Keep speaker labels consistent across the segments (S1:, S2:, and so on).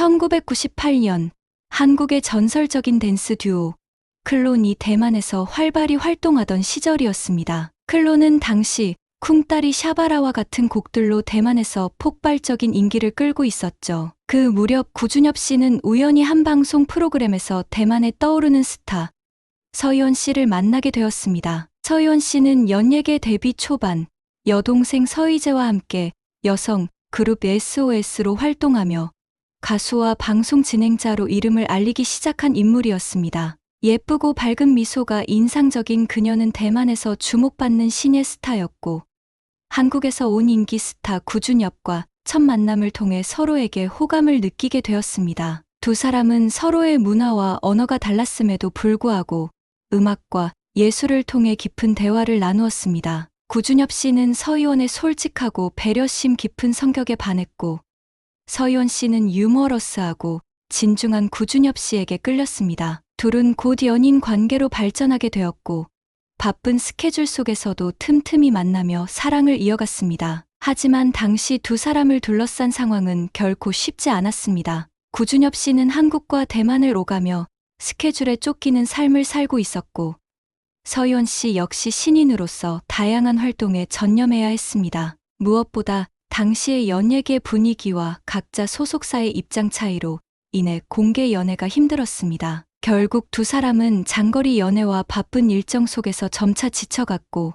S1: 1998년 한국의 전설적인 댄스 듀오 클론이 대만에서 활발히 활동하던 시절이었습니다. 클론은 당시 쿵따리 샤바라와 같은 곡들로 대만에서 폭발적인 인기를 끌고 있었죠. 그 무렵 구준엽 씨는 우연히 한 방송 프로그램에서 대만에 떠오르는 스타 서희원 씨를 만나게 되었습니다. 서희원 씨는 연예계 데뷔 초반 여동생 서희재와 함께 여성 그룹 SOS로 활동하며 가수와 방송 진행자로 이름을 알리기 시작한 인물이었습니다. 예쁘고 밝은 미소가 인상적인 그녀는 대만에서 주목받는 신예 스타였고 한국에서 온 인기 스타 구준엽과 첫 만남을 통해 서로에게 호감을 느끼게 되었습니다. 두 사람은 서로의 문화와 언어가 달랐음에도 불구하고 음악과 예술을 통해 깊은 대화를 나누었습니다. 구준엽 씨는 서희원의 솔직하고 배려심 깊은 성격에 반했고 서희원 씨는 유머러스하고 진중한 구준엽 씨에게 끌렸습니다. 둘은 곧 연인 관계로 발전하게 되었고 바쁜 스케줄 속에서도 틈틈이 만나며 사랑을 이어갔습니다. 하지만 당시 두 사람을 둘러싼 상황은 결코 쉽지 않았습니다. 구준엽 씨는 한국과 대만을 오가며 스케줄에 쫓기는 삶을 살고 있었고 서희원 씨 역시 신인으로서 다양한 활동에 전념해야 했습니다. 무엇보다 당시의 연예계 분위기와 각자 소속사의 입장 차이로 인해 공개 연애가 힘들었습니다. 결국 두 사람은 장거리 연애와 바쁜 일정 속에서 점차 지쳐갔고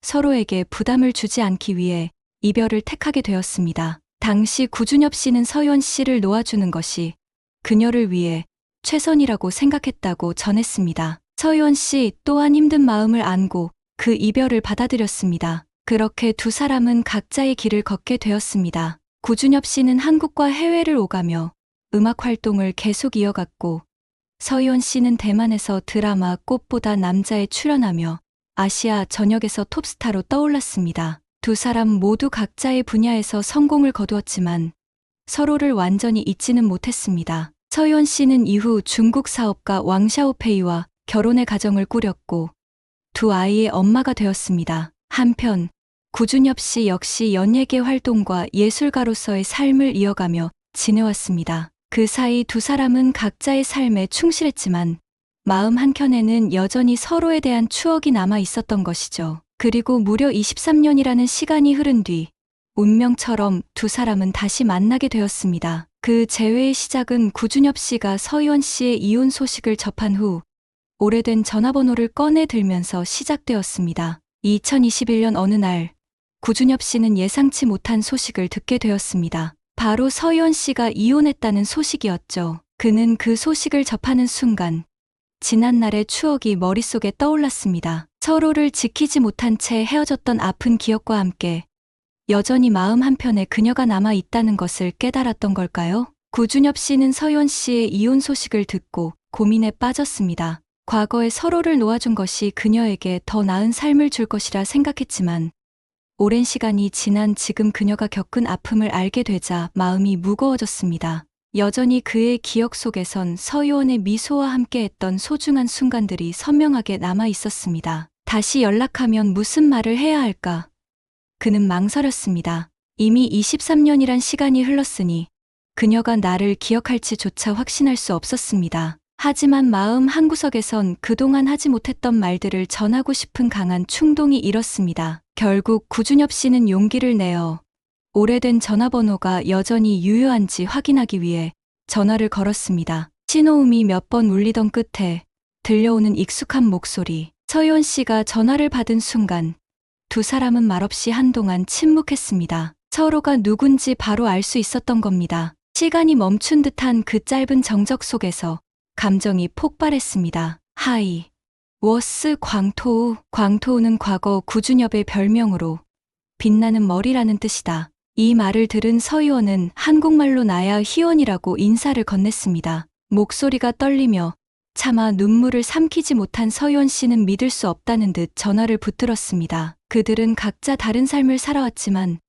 S1: 서로에게 부담을 주지 않기 위해 이별을 택하게 되었습니다. 당시 구준엽 씨는 서희원 씨를 놓아주는 것이 그녀를 위해 최선이라고 생각했다고 전했습니다. 서희원 씨 또한 힘든 마음을 안고 그 이별을 받아들였습니다. 그렇게 두 사람은 각자의 길을 걷게 되었습니다. 구준엽 씨는 한국과 해외를 오가며 음악 활동을 계속 이어갔고 서희원 씨는 대만에서 드라마 꽃보다 남자에 출연하며 아시아 전역에서 톱스타로 떠올랐습니다. 두 사람 모두 각자의 분야에서 성공을 거두었지만 서로를 완전히 잊지는 못했습니다. 서희원 씨는 이후 중국 사업가 왕샤오페이와 결혼의 가정을 꾸렸고 두 아이의 엄마가 되었습니다. 한편 구준엽 씨 역시 연예계 활동과 예술가로서의 삶을 이어가며 지내왔습니다. 그 사이 두 사람은 각자의 삶에 충실했지만 마음 한켠에는 여전히 서로에 대한 추억이 남아 있었던 것이죠. 그리고 무려 23년이라는 시간이 흐른 뒤 운명처럼 두 사람은 다시 만나게 되었습니다. 그 재회의 시작은 구준엽 씨가 서희원 씨의 이혼 소식을 접한 후 오래된 전화번호를 꺼내 들면서 시작되었습니다. 2021년 어느 날 구준엽 씨는 예상치 못한 소식을 듣게 되었습니다. 바로 서희원 씨가 이혼했다는 소식이었죠. 그는 그 소식을 접하는 순간 지난날의 추억이 머릿속에 떠올랐습니다. 서로를 지키지 못한 채 헤어졌던 아픈 기억과 함께 여전히 마음 한편에 그녀가 남아 있다는 것을 깨달았던 걸까요? 구준엽 씨는 서희원 씨의 이혼 소식을 듣고 고민에 빠졌습니다. 과거에 서로를 놓아준 것이 그녀에게 더 나은 삶을 줄 것이라 생각했지만 오랜 시간이 지난 지금 그녀가 겪은 아픔을 알게 되자 마음이 무거워졌습니다. 여전히 그의 기억 속에선 서희원의 미소와 함께했던 소중한 순간들이 선명하게 남아 있었습니다. 다시 연락하면 무슨 말을 해야 할까? 그는 망설였습니다. 이미 23년이란 시간이 흘렀으니 그녀가 나를 기억할지조차 확신할 수 없었습니다. 하지만 마음 한구석에선 그동안 하지 못했던 말들을 전하고 싶은 강한 충동이 일었습니다. 결국 구준엽 씨는 용기를 내어 오래된 전화번호가 여전히 유효한지 확인하기 위해 전화를 걸었습니다. 신호음이 몇 번 울리던 끝에 들려오는 익숙한 목소리. 서희원 씨가 전화를 받은 순간 두 사람은 말없이 한동안 침묵했습니다. 서로가 누군지 바로 알 수 있었던 겁니다. 시간이 멈춘 듯한 그 짧은 정적 속에서 감정이 폭발했습니다. 하이, 워스 광토우. 광토우는 과거 구준엽의 별명으로 빛나는 머리라는 뜻이다. 이 말을 들은 서희원은 한국말로 나야 희원이라고 인사를 건넸습니다. 목소리가 떨리며 차마 눈물을 삼키지 못한 서희원 씨는 믿을 수 없다는 듯 전화를 붙들었습니다. 그들은 각자 다른 삶을 살아왔지만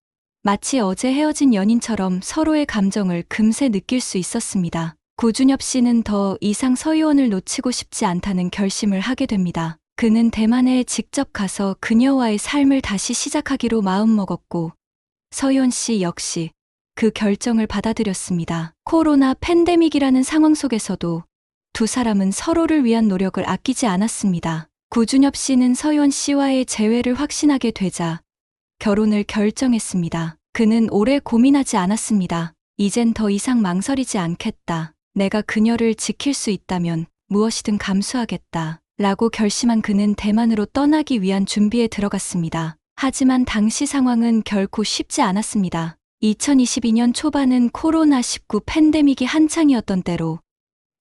S1: 마치 어제 헤어진 연인처럼 서로의 감정을 금세 느낄 수 있었습니다. 구준엽 씨는 더 이상 서희원을 놓치고 싶지 않다는 결심을 하게 됩니다. 그는 대만에 직접 가서 그녀와의 삶을 다시 시작하기로 마음먹었고 서희원 씨 역시 그 결정을 받아들였습니다. 코로나 팬데믹이라는 상황 속에서도 두 사람은 서로를 위한 노력을 아끼지 않았습니다. 구준엽 씨는 서유원 씨와의 재회를 확신하게 되자 결혼을 결정했습니다. 그는 오래 고민하지 않았습니다. 이젠 더 이상 망설이지 않겠다. 내가 그녀를 지킬 수 있다면 무엇이든 감수하겠다. 라고 결심한 그는 대만으로 떠나기 위한 준비에 들어갔습니다. 하지만 당시 상황은 결코 쉽지 않았습니다. 2022년 초반은 코로나19 팬데믹이 한창이었던 때로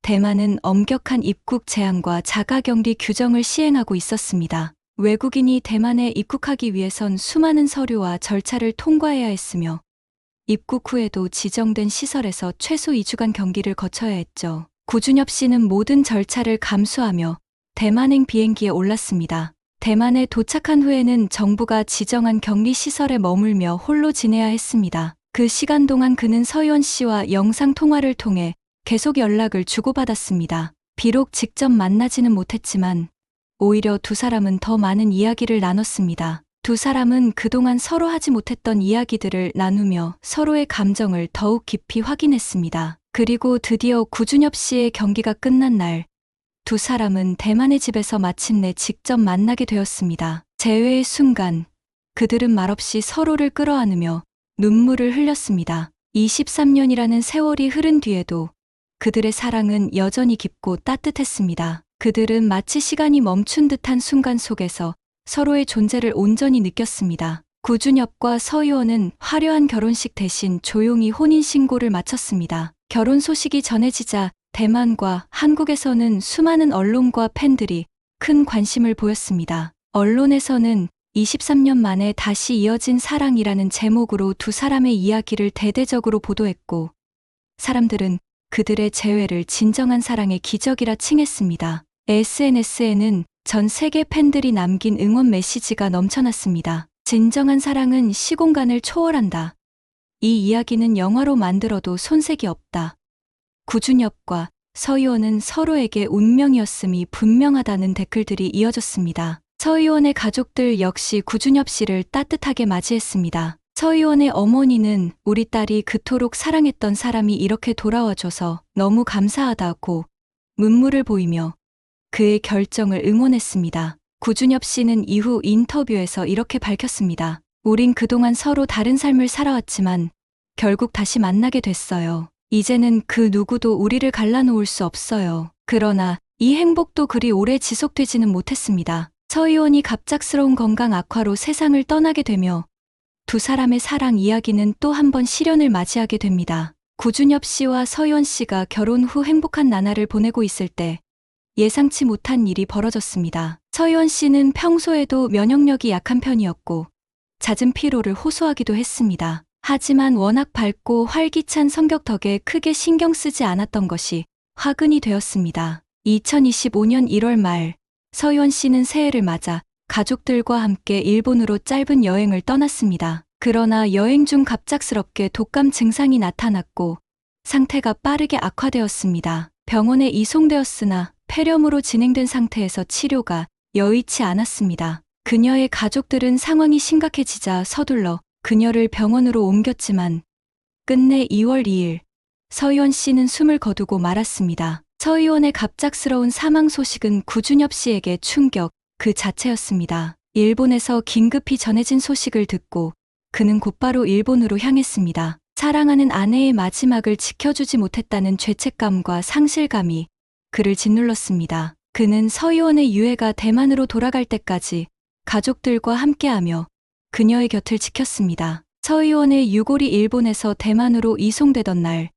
S1: 대만은 엄격한 입국 제한과 자가격리 규정을 시행하고 있었습니다. 외국인이 대만에 입국하기 위해선 수많은 서류와 절차를 통과해야 했으며 입국 후에도 지정된 시설에서 최소 2주간 격리를 거쳐야 했죠. 구준엽 씨는 모든 절차를 감수하며 대만행 비행기에 올랐습니다. 대만에 도착한 후에는 정부가 지정한 격리시설에 머물며 홀로 지내야 했습니다. 그 시간 동안 그는 서유원 씨와 영상통화를 통해 계속 연락을 주고받았습니다. 비록 직접 만나지는 못했지만 오히려 두 사람은 더 많은 이야기를 나눴습니다. 두 사람은 그동안 서로 하지 못했던 이야기들을 나누며 서로의 감정을 더욱 깊이 확인했습니다. 그리고 드디어 구준엽 씨의 경기가 끝난 날, 두 사람은 대만의 집에서 마침내 직접 만나게 되었습니다. 재회의 순간, 그들은 말없이 서로를 끌어안으며 눈물을 흘렸습니다. 23년이라는 세월이 흐른 뒤에도 그들의 사랑은 여전히 깊고 따뜻했습니다. 그들은 마치 시간이 멈춘 듯한 순간 속에서 서로의 존재를 온전히 느꼈습니다. 구준엽과 서유원은 화려한 결혼식 대신 조용히 혼인신고를 마쳤습니다. 결혼 소식이 전해지자 대만과 한국에서는 수많은 언론과 팬들이 큰 관심을 보였습니다. 언론에서는 23년 만에 다시 이어진 사랑이라는 제목으로 두 사람의 이야기를 대대적으로 보도했고, 사람들은 그들의 재회를 진정한 사랑의 기적이라 칭했습니다. SNS에는 전 세계 팬들이 남긴 응원 메시지가 넘쳐났습니다. 진정한 사랑은 시공간을 초월한다. 이 이야기는 영화로 만들어도 손색이 없다. 구준엽과 서유원은 서로에게 운명이었음이 분명하다는 댓글들이 이어졌습니다. 서유원의 가족들 역시 구준엽 씨를 따뜻하게 맞이했습니다. 서유원의 어머니는 우리 딸이 그토록 사랑했던 사람이 이렇게 돌아와줘서 너무 감사하다고 눈물을 보이며 그의 결정을 응원했습니다. 구준엽 씨는 이후 인터뷰에서 이렇게 밝혔습니다. 우린 그동안 서로 다른 삶을 살아왔지만 결국 다시 만나게 됐어요. 이제는 그 누구도 우리를 갈라놓을 수 없어요. 그러나 이 행복도 그리 오래 지속되지는 못했습니다. 서유원이 갑작스러운 건강 악화로 세상을 떠나게 되며 두 사람의 사랑 이야기는 또 한 번 시련을 맞이하게 됩니다. 구준엽 씨와 서유원 씨가 결혼 후 행복한 나날을 보내고 있을 때 예상치 못한 일이 벌어졌습니다. 서유원 씨는 평소에도 면역력이 약한 편이었고 잦은 피로를 호소하기도 했습니다. 하지만 워낙 밝고 활기찬 성격 덕에 크게 신경 쓰지 않았던 것이 화근이 되었습니다. 2025년 1월 말, 서유원 씨는 새해를 맞아 가족들과 함께 일본으로 짧은 여행을 떠났습니다. 그러나 여행 중 갑작스럽게 독감 증상이 나타났고 상태가 빠르게 악화되었습니다. 병원에 이송되었으나 폐렴으로 진행된 상태에서 치료가 여의치 않았습니다. 그녀의 가족들은 상황이 심각해지자 서둘러 그녀를 병원으로 옮겼지만 끝내 2월 2일 서유원 씨는 숨을 거두고 말았습니다. 서유원의 갑작스러운 사망 소식은 구준엽 씨에게 충격 그 자체였습니다. 일본에서 긴급히 전해진 소식을 듣고 그는 곧바로 일본으로 향했습니다. 사랑하는 아내의 마지막을 지켜주지 못했다는 죄책감과 상실감이 그를 짓눌렀습니다. 그는 서유원의 유해가 대만으로 돌아갈 때까지 가족들과 함께하며 그녀의 곁을 지켰습니다. 서유원의 유골이 일본에서 대만으로 이송되던 날,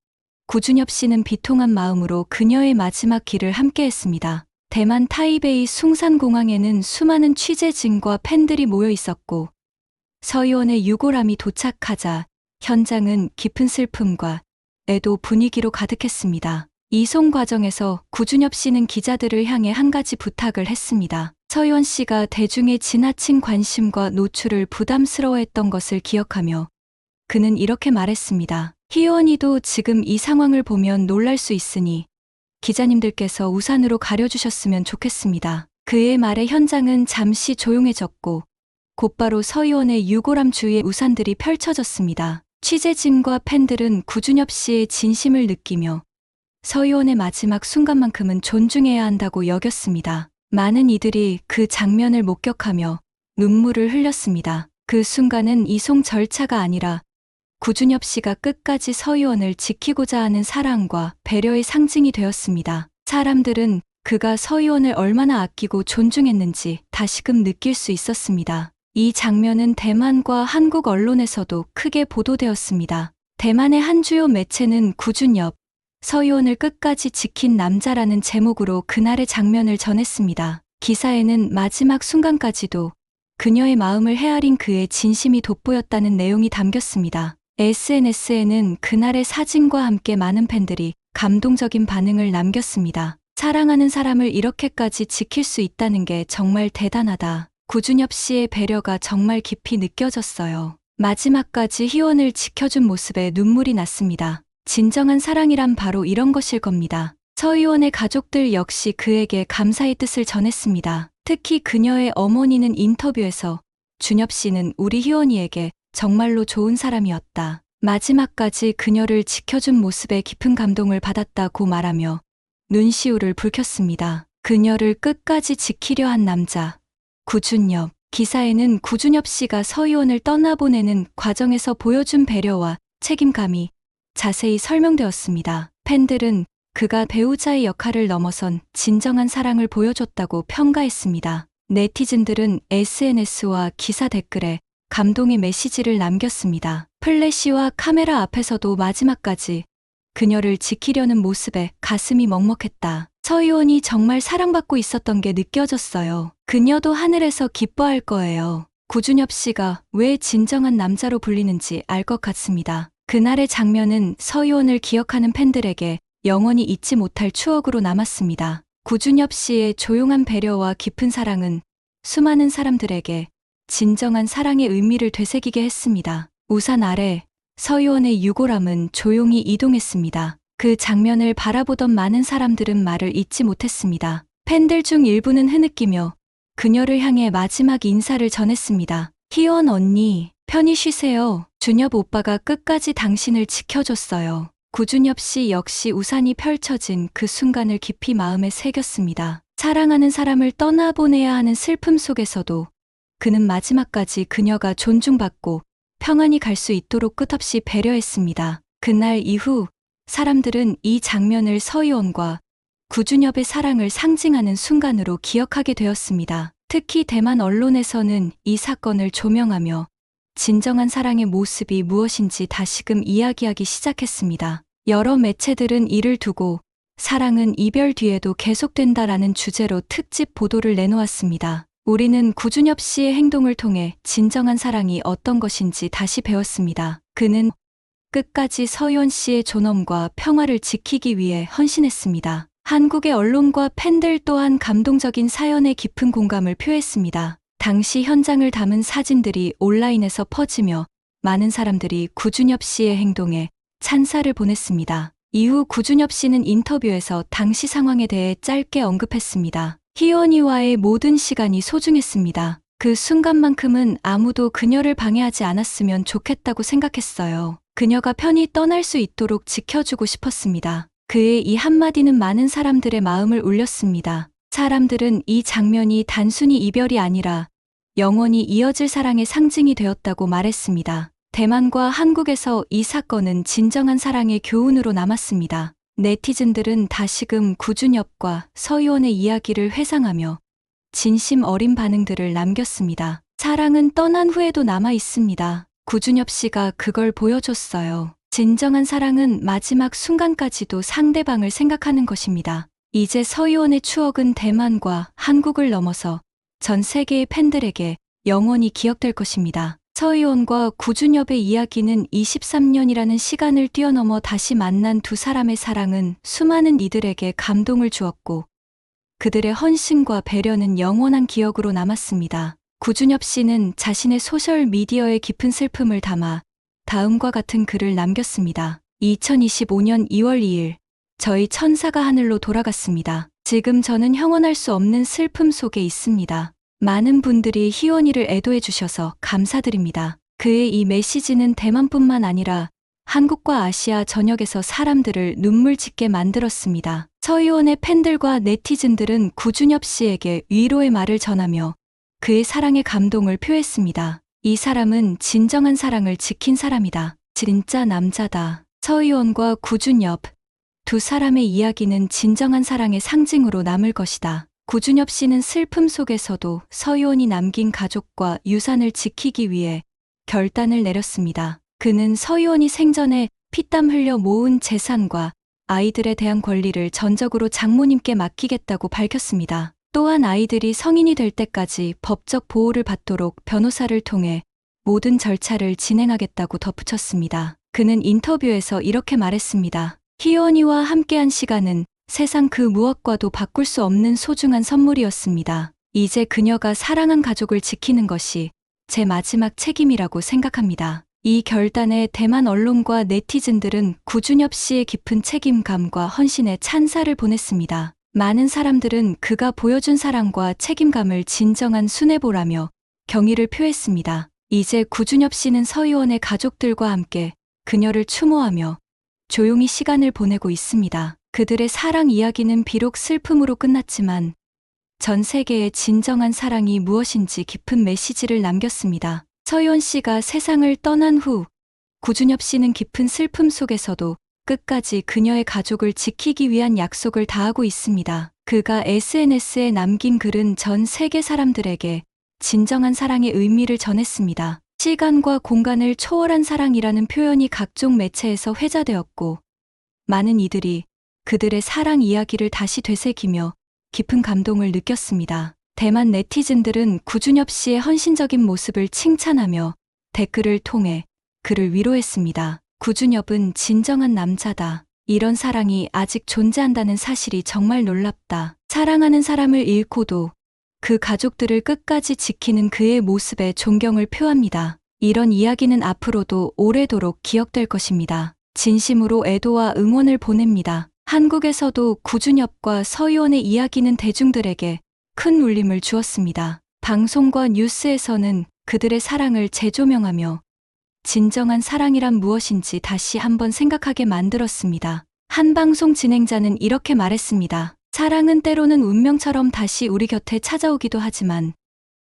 S1: 구준엽 씨는 비통한 마음으로 그녀의 마지막 길을 함께했습니다. 대만 타이베이 숭산공항에는 수많은 취재진과 팬들이 모여 있었고 서유원의 유골함이 도착하자 현장은 깊은 슬픔과 애도 분위기로 가득했습니다. 이송 과정에서 구준엽 씨는 기자들을 향해 한 가지 부탁을 했습니다. 서유원 씨가 대중의 지나친 관심과 노출을 부담스러워했던 것을 기억하며 그는 이렇게 말했습니다. 희원이도 지금 이 상황을 보면 놀랄 수 있으니 기자님들께서 우산으로 가려주셨으면 좋겠습니다. 그의 말에 현장은 잠시 조용해졌고 곧바로 서유원의 유골함 주위에 우산들이 펼쳐졌습니다. 취재진과 팬들은 구준엽 씨의 진심을 느끼며 서희원의 마지막 순간만큼은 존중해야 한다고 여겼습니다. 많은 이들이 그 장면을 목격하며 눈물을 흘렸습니다. 그 순간은 이송 절차가 아니라 구준엽 씨가 끝까지 서희원을 지키고자 하는 사랑과 배려의 상징이 되었습니다. 사람들은 그가 서희원을 얼마나 아끼고 존중했는지 다시금 느낄 수 있었습니다. 이 장면은 대만과 한국 언론에서도 크게 보도되었습니다. 대만의 한 주요 매체는 구준엽, 서희원을 끝까지 지킨 남자라는 제목으로 그날의 장면을 전했습니다. 기사에는 마지막 순간까지도 그녀의 마음을 헤아린 그의 진심이 돋보였다는 내용이 담겼습니다. SNS에는 그날의 사진과 함께 많은 팬들이 감동적인 반응을 남겼습니다. 사랑하는 사람을 이렇게까지 지킬 수 있다는 게 정말 대단하다. 구준엽 씨의 배려가 정말 깊이 느껴졌어요. 마지막까지 희원을 지켜준 모습에 눈물이 났습니다. 진정한 사랑이란 바로 이런 것일 겁니다. 서희원의 가족들 역시 그에게 감사의 뜻을 전했습니다. 특히 그녀의 어머니는 인터뷰에서 준엽 씨는 우리 희원이에게 정말로 좋은 사람이었다. 마지막까지 그녀를 지켜준 모습에 깊은 감동을 받았다고 말하며 눈시울을 붉혔습니다. 그녀를 끝까지 지키려 한 남자, 구준엽. 기사에는 구준엽 씨가 서희원을 떠나보내는 과정에서 보여준 배려와 책임감이 자세히 설명되었습니다. 팬들은 그가 배우자의 역할을 넘어선 진정한 사랑을 보여줬다고 평가했습니다. 네티즌들은 SNS와 기사 댓글에 감동의 메시지를 남겼습니다. 플래시와 카메라 앞에서도 마지막까지 그녀를 지키려는 모습에 가슴이 먹먹했다. 서희원이 정말 사랑받고 있었던 게 느껴졌어요. 그녀도 하늘에서 기뻐할 거예요. 구준엽 씨가 왜 진정한 남자로 불리는지 알 것 같습니다. 그날의 장면은 서희원을 기억하는 팬들에게 영원히 잊지 못할 추억으로 남았습니다. 구준엽 씨의 조용한 배려와 깊은 사랑은 수많은 사람들에게 진정한 사랑의 의미를 되새기게 했습니다. 우산 아래 서희원의 유골함은 조용히 이동했습니다. 그 장면을 바라보던 많은 사람들은 말을 잇지 못했습니다. 팬들 중 일부는 흐느끼며 그녀를 향해 마지막 인사를 전했습니다. 희원 언니, 편히 쉬세요. 준엽 오빠가 끝까지 당신을 지켜줬어요. 구준엽 씨 역시 우산이 펼쳐진 그 순간을 깊이 마음에 새겼습니다. 사랑하는 사람을 떠나보내야 하는 슬픔 속에서도 그는 마지막까지 그녀가 존중받고 평안히 갈 수 있도록 끝없이 배려했습니다. 그날 이후 사람들은 이 장면을 서희원과 구준엽의 사랑을 상징하는 순간으로 기억하게 되었습니다. 특히 대만 언론에서는 이 사건을 조명하며 진정한 사랑의 모습이 무엇인지 다시금 이야기하기 시작했습니다. 여러 매체들은 이를 두고 사랑은 이별 뒤에도 계속된다라는 주제로 특집 보도를 내놓았습니다. 우리는 구준엽 씨의 행동을 통해 진정한 사랑이 어떤 것인지 다시 배웠습니다. 그는 끝까지 서희원 씨의 존엄과 평화를 지키기 위해 헌신했습니다. 한국의 언론과 팬들 또한 감동적인 사연에 깊은 공감을 표했습니다. 당시 현장을 담은 사진들이 온라인에서 퍼지며 많은 사람들이 구준엽 씨의 행동에 찬사를 보냈습니다. 이후 구준엽 씨는 인터뷰에서 당시 상황에 대해 짧게 언급했습니다. 희원이와의 모든 시간이 소중했습니다. 그 순간만큼은 아무도 그녀를 방해하지 않았으면 좋겠다고 생각했어요. 그녀가 편히 떠날 수 있도록 지켜주고 싶었습니다. 그의 이 한마디는 많은 사람들의 마음을 울렸습니다. 사람들은 이 장면이 단순히 이별이 아니라 영원히 이어질 사랑의 상징이 되었다고 말했습니다. 대만과 한국에서 이 사건은 진정한 사랑의 교훈으로 남았습니다. 네티즌들은 다시금 구준엽과 서희원의 이야기를 회상하며 진심 어린 반응들을 남겼습니다. 사랑은 떠난 후에도 남아 있습니다. 구준엽 씨가 그걸 보여줬어요. 진정한 사랑은 마지막 순간까지도 상대방을 생각하는 것입니다. 이제 서희원의 추억은 대만과 한국을 넘어서 전 세계의 팬들에게 영원히 기억될 것입니다. 서희원과 구준엽의 이야기는 23년이라는 시간을 뛰어넘어 다시 만난 두 사람의 사랑은 수많은 이들에게 감동을 주었고 그들의 헌신과 배려는 영원한 기억으로 남았습니다. 구준엽 씨는 자신의 소셜 미디어에 깊은 슬픔을 담아 다음과 같은 글을 남겼습니다. 2025년 2월 2일 저희 천사가 하늘로 돌아갔습니다. 지금 저는 형언할 수 없는 슬픔 속에 있습니다. 많은 분들이 희원이를 애도해 주셔서 감사드립니다. 그의 이 메시지는 대만뿐만 아니라 한국과 아시아 전역에서 사람들을 눈물 짓게 만들었습니다. 서희원의 팬들과 네티즌들은 구준엽 씨에게 위로의 말을 전하며 그의 사랑에 감동을 표했습니다. 이 사람은 진정한 사랑을 지킨 사람이다. 진짜 남자다. 서희원과 구준엽, 두 사람의 이야기는 진정한 사랑의 상징으로 남을 것이다. 구준엽 씨는 슬픔 속에서도 서희원이 남긴 가족과 유산을 지키기 위해 결단을 내렸습니다. 그는 서희원이 생전에 피땀 흘려 모은 재산과 아이들에 대한 권리를 전적으로 장모님께 맡기겠다고 밝혔습니다. 또한 아이들이 성인이 될 때까지 법적 보호를 받도록 변호사를 통해 모든 절차를 진행하겠다고 덧붙였습니다. 그는 인터뷰에서 이렇게 말했습니다. 희원이와 함께한 시간은 세상 그 무엇과도 바꿀 수 없는 소중한 선물이었습니다. 이제 그녀가 사랑한 가족을 지키는 것이 제 마지막 책임이라고 생각합니다. 이 결단에 대만 언론과 네티즌들은 구준엽 씨의 깊은 책임감과 헌신에 찬사를 보냈습니다. 많은 사람들은 그가 보여준 사랑과 책임감을 진정한 순애보라며 경의를 표했습니다. 이제 구준엽 씨는 서희원의 가족들과 함께 그녀를 추모하며 조용히 시간을 보내고 있습니다. 그들의 사랑 이야기는 비록 슬픔으로 끝났지만 전 세계의 진정한 사랑이 무엇인지 깊은 메시지를 남겼습니다. 서희원 씨가 세상을 떠난 후 구준엽 씨는 깊은 슬픔 속에서도 끝까지 그녀의 가족을 지키기 위한 약속을 다하고 있습니다. 그가 SNS에 남긴 글은 전 세계 사람들에게 진정한 사랑의 의미를 전했습니다. 시간과 공간을 초월한 사랑이라는 표현이 각종 매체에서 회자되었고 많은 이들이 그들의 사랑 이야기를 다시 되새기며 깊은 감동을 느꼈습니다. 대만 네티즌들은 구준엽 씨의 헌신적인 모습을 칭찬하며 댓글을 통해 그를 위로했습니다. 구준엽은 진정한 남자다. 이런 사랑이 아직 존재한다는 사실이 정말 놀랍다. 사랑하는 사람을 잃고도 그 가족들을 끝까지 지키는 그의 모습에 존경을 표합니다. 이런 이야기는 앞으로도 오래도록 기억될 것입니다. 진심으로 애도와 응원을 보냅니다. 한국에서도 구준엽과 서희원의 이야기는 대중들에게 큰 울림을 주었습니다. 방송과 뉴스에서는 그들의 사랑을 재조명하며 진정한 사랑이란 무엇인지 다시 한번 생각하게 만들었습니다. 한 방송 진행자는 이렇게 말했습니다. 사랑은 때로는 운명처럼 다시 우리 곁에 찾아오기도 하지만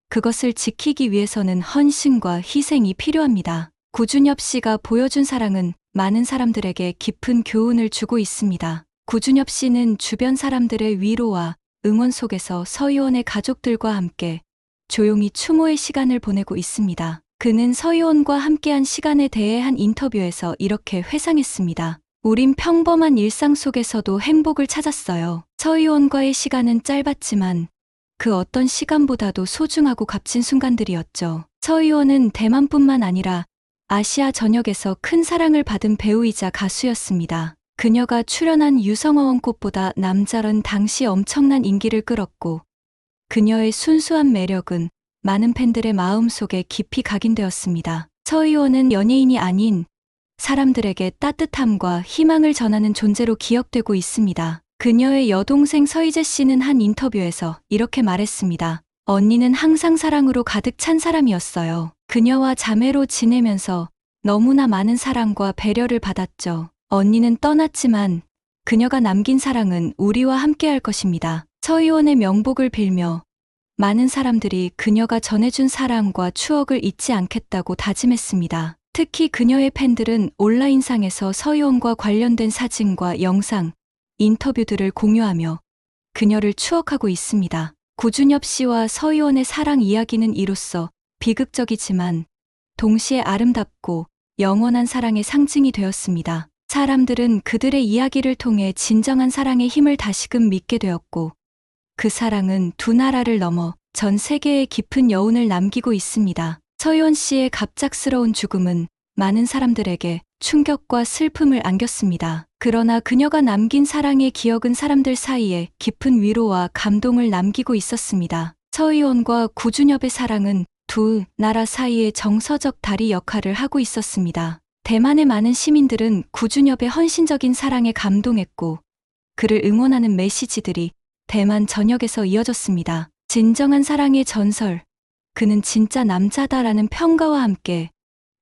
S1: 그것을 지키기 위해서는 헌신과 희생이 필요합니다. 구준엽 씨가 보여준 사랑은 많은 사람들에게 깊은 교훈을 주고 있습니다. 구준엽 씨는 주변 사람들의 위로와 응원 속에서 서희원의 가족들과 함께 조용히 추모의 시간을 보내고 있습니다. 그는 서희원과 함께한 시간에 대해 한 인터뷰에서 이렇게 회상했습니다. 우린 평범한 일상 속에서도 행복을 찾았어요. 서희원과의 시간은 짧았지만 그 어떤 시간보다도 소중하고 값진 순간들이었죠. 서희원은 대만뿐만 아니라 아시아 전역에서 큰 사랑을 받은 배우이자 가수였습니다. 그녀가 출연한 유성어원 꽃보다 남자는 당시 엄청난 인기를 끌었고 그녀의 순수한 매력은 많은 팬들의 마음속에 깊이 각인되었습니다. 서희원은 연예인이 아닌 사람들에게 따뜻함과 희망을 전하는 존재로 기억되고 있습니다. 그녀의 여동생 서희재 씨는 한 인터뷰에서 이렇게 말했습니다. 언니는 항상 사랑으로 가득 찬 사람이었어요. 그녀와 자매로 지내면서 너무나 많은 사랑과 배려를 받았죠. 언니는 떠났지만 그녀가 남긴 사랑은 우리와 함께할 것입니다. 서희원의 명복을 빌며 많은 사람들이 그녀가 전해준 사랑과 추억을 잊지 않겠다고 다짐했습니다. 특히 그녀의 팬들은 온라인상에서 서희원과 관련된 사진과 영상, 인터뷰들을 공유하며 그녀를 추억하고 있습니다. 구준엽 씨와 서희원의 사랑 이야기는 이로써 비극적이지만 동시에 아름답고 영원한 사랑의 상징이 되었습니다. 사람들은 그들의 이야기를 통해 진정한 사랑의 힘을 다시금 믿게 되었고 그 사랑은 두 나라를 넘어 전 세계에 깊은 여운을 남기고 있습니다. 서희원 씨의 갑작스러운 죽음은 많은 사람들에게 충격과 슬픔을 안겼습니다. 그러나 그녀가 남긴 사랑의 기억은 사람들 사이에 깊은 위로와 감동을 남기고 있었습니다. 서희원과 구준엽의 사랑은 두 나라 사이의 정서적 다리 역할을 하고 있었습니다. 대만의 많은 시민들은 구준엽의 헌신적인 사랑에 감동했고 그를 응원하는 메시지들이 대만 전역에서 이어졌습니다. 진정한 사랑의 전설, 그는 진짜 남자다라는 평가와 함께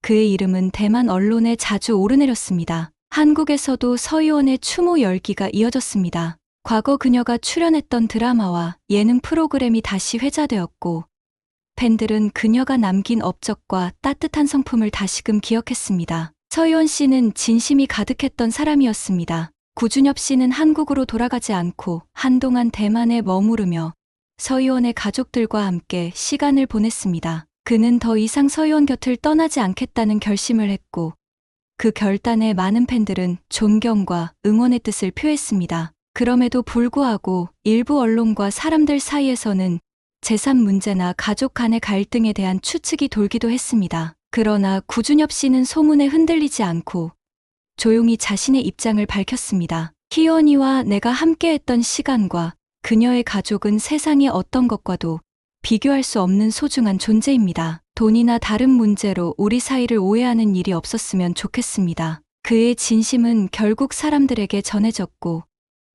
S1: 그의 이름은 대만 언론에 자주 오르내렸습니다. 한국에서도 서희원의 추모 열기가 이어졌습니다. 과거 그녀가 출연했던 드라마와 예능 프로그램이 다시 회자되었고, 팬들은 그녀가 남긴 업적과 따뜻한 성품을 다시금 기억했습니다. 서희원 씨는 진심이 가득했던 사람이었습니다. 구준엽 씨는 한국으로 돌아가지 않고 한동안 대만에 머무르며 서희원의 가족들과 함께 시간을 보냈습니다. 그는 더 이상 서희원 곁을 떠나지 않겠다는 결심을 했고, 그 결단에 많은 팬들은 존경과 응원의 뜻을 표했습니다. 그럼에도 불구하고 일부 언론과 사람들 사이에서는 재산 문제나 가족 간의 갈등에 대한 추측이 돌기도 했습니다. 그러나 구준엽 씨는 소문에 흔들리지 않고 조용히 자신의 입장을 밝혔습니다. 희원이와 내가 함께했던 시간과 그녀의 가족은 세상의 어떤 것과도 비교할 수 없는 소중한 존재입니다. 돈이나 다른 문제로 우리 사이를 오해하는 일이 없었으면 좋겠습니다. 그의 진심은 결국 사람들에게 전해졌고,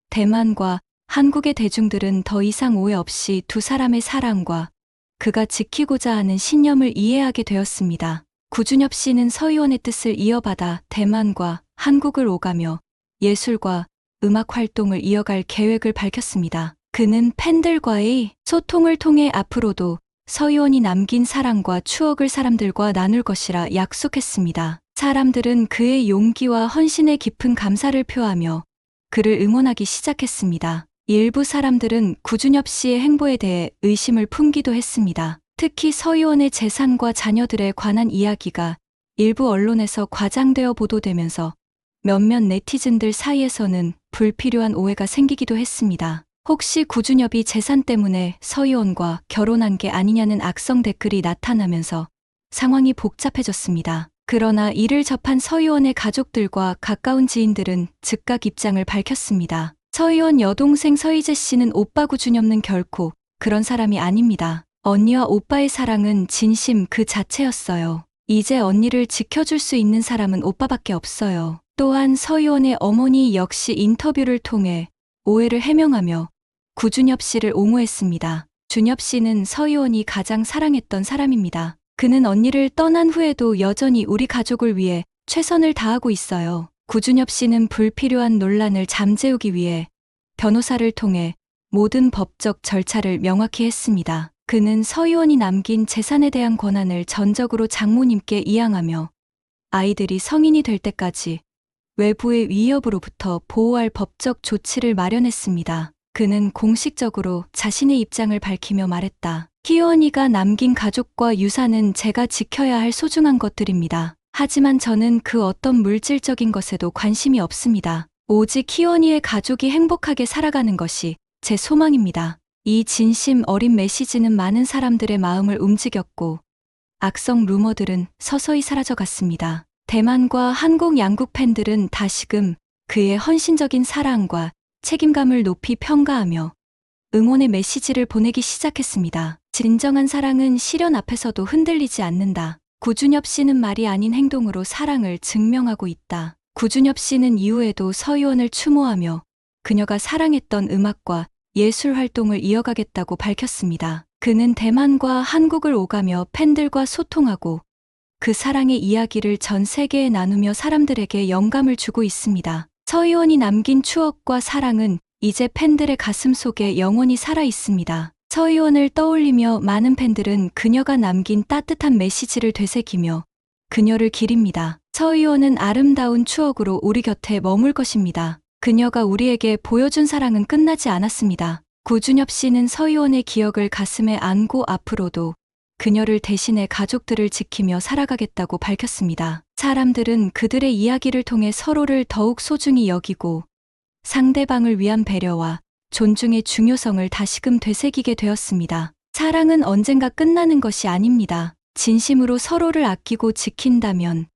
S1: 대만과 한국의 대중들은 더 이상 오해 없이 두 사람의 사랑과 그가 지키고자 하는 신념을 이해하게 되었습니다. 구준엽 씨는 서희원의 뜻을 이어받아 대만과 한국을 오가며 예술과 음악 활동을 이어갈 계획을 밝혔습니다. 그는 팬들과의 소통을 통해 앞으로도 서희원이 남긴 사랑과 추억을 사람들과 나눌 것이라 약속했습니다. 사람들은 그의 용기와 헌신에 깊은 감사를 표하며 그를 응원하기 시작했습니다. 일부 사람들은 구준엽 씨의 행보에 대해 의심을 품기도 했습니다. 특히 서희원의 재산과 자녀들에 관한 이야기가 일부 언론에서 과장되어 보도되면서 몇몇 네티즌들 사이에서는 불필요한 오해가 생기기도 했습니다. 혹시 구준엽이 재산 때문에 서희원과 결혼한 게 아니냐는 악성 댓글이 나타나면서 상황이 복잡해졌습니다. 그러나 이를 접한 서희원의 가족들과 가까운 지인들은 즉각 입장을 밝혔습니다. 서희원 여동생 서희재 씨는 오빠 구준엽은 결코 그런 사람이 아닙니다. 언니와 오빠의 사랑은 진심 그 자체였어요. 이제 언니를 지켜줄 수 있는 사람은 오빠밖에 없어요. 또한 서희원의 어머니 역시 인터뷰를 통해 오해를 해명하며 구준엽 씨를 옹호했습니다. 준엽 씨는 서희원이 가장 사랑했던 사람입니다. 그는 언니를 떠난 후에도 여전히 우리 가족을 위해 최선을 다하고 있어요. 구준엽 씨는 불필요한 논란을 잠재우기 위해 변호사를 통해 모든 법적 절차를 명확히 했습니다. 그는 서희원이 남긴 재산에 대한 권한을 전적으로 장모님께 이양하며 아이들이 성인이 될 때까지 외부의 위협으로부터 보호할 법적 조치를 마련했습니다. 그는 공식적으로 자신의 입장을 밝히며 말했다. 희원이가 남긴 가족과 유산은 제가 지켜야 할 소중한 것들입니다. 하지만 저는 그 어떤 물질적인 것에도 관심이 없습니다. 오직 희원이의 가족이 행복하게 살아가는 것이 제 소망입니다. 이 진심 어린 메시지는 많은 사람들의 마음을 움직였고, 악성 루머들은 서서히 사라져갔습니다. 대만과 한국 양국 팬들은 다시금 그의 헌신적인 사랑과 책임감을 높이 평가하며 응원의 메시지를 보내기 시작했습니다. 진정한 사랑은 시련 앞에서도 흔들리지 않는다. 구준엽 씨는 말이 아닌 행동으로 사랑을 증명하고 있다. 구준엽 씨는 이후에도 서희원을 추모하며 그녀가 사랑했던 음악과 예술 활동을 이어가겠다고 밝혔습니다. 그는 대만과 한국을 오가며 팬들과 소통하고 그 사랑의 이야기를 전 세계에 나누며 사람들에게 영감을 주고 있습니다. 서희원이 남긴 추억과 사랑은 이제 팬들의 가슴 속에 영원히 살아 있습니다. 서희원을 떠올리며 많은 팬들은 그녀가 남긴 따뜻한 메시지를 되새기며 그녀를 기립니다. 서희원은 아름다운 추억으로 우리 곁에 머물 것입니다. 그녀가 우리에게 보여준 사랑은 끝나지 않았습니다. 구준엽 씨는 서희원의 기억을 가슴에 안고 앞으로도 그녀를 대신해 가족들을 지키며 살아가겠다고 밝혔습니다. 사람들은 그들의 이야기를 통해 서로를 더욱 소중히 여기고 상대방을 위한 배려와 존중의 중요성을 다시금 되새기게 되었습니다. 사랑은 언젠가 끝나는 것이 아닙니다. 진심으로 서로를 아끼고 지킨다면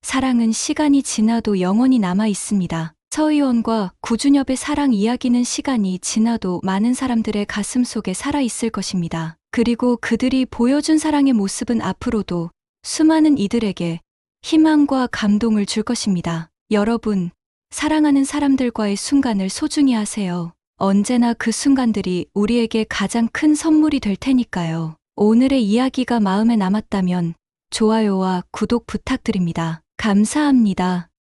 S1: 사랑은 시간이 지나도 영원히 남아 있습니다. 서희원과 구준엽의 사랑 이야기는 시간이 지나도 많은 사람들의 가슴 속에 살아 있을 것입니다. 그리고 그들이 보여준 사랑의 모습은 앞으로도 수많은 이들에게 희망과 감동을 줄 것입니다. 여러분, 사랑하는 사람들과의 순간을 소중히 하세요. 언제나 그 순간들이 우리에게 가장 큰 선물이 될 테니까요. 오늘의 이야기가 마음에 남았다면 좋아요와 구독 부탁드립니다. 감사합니다.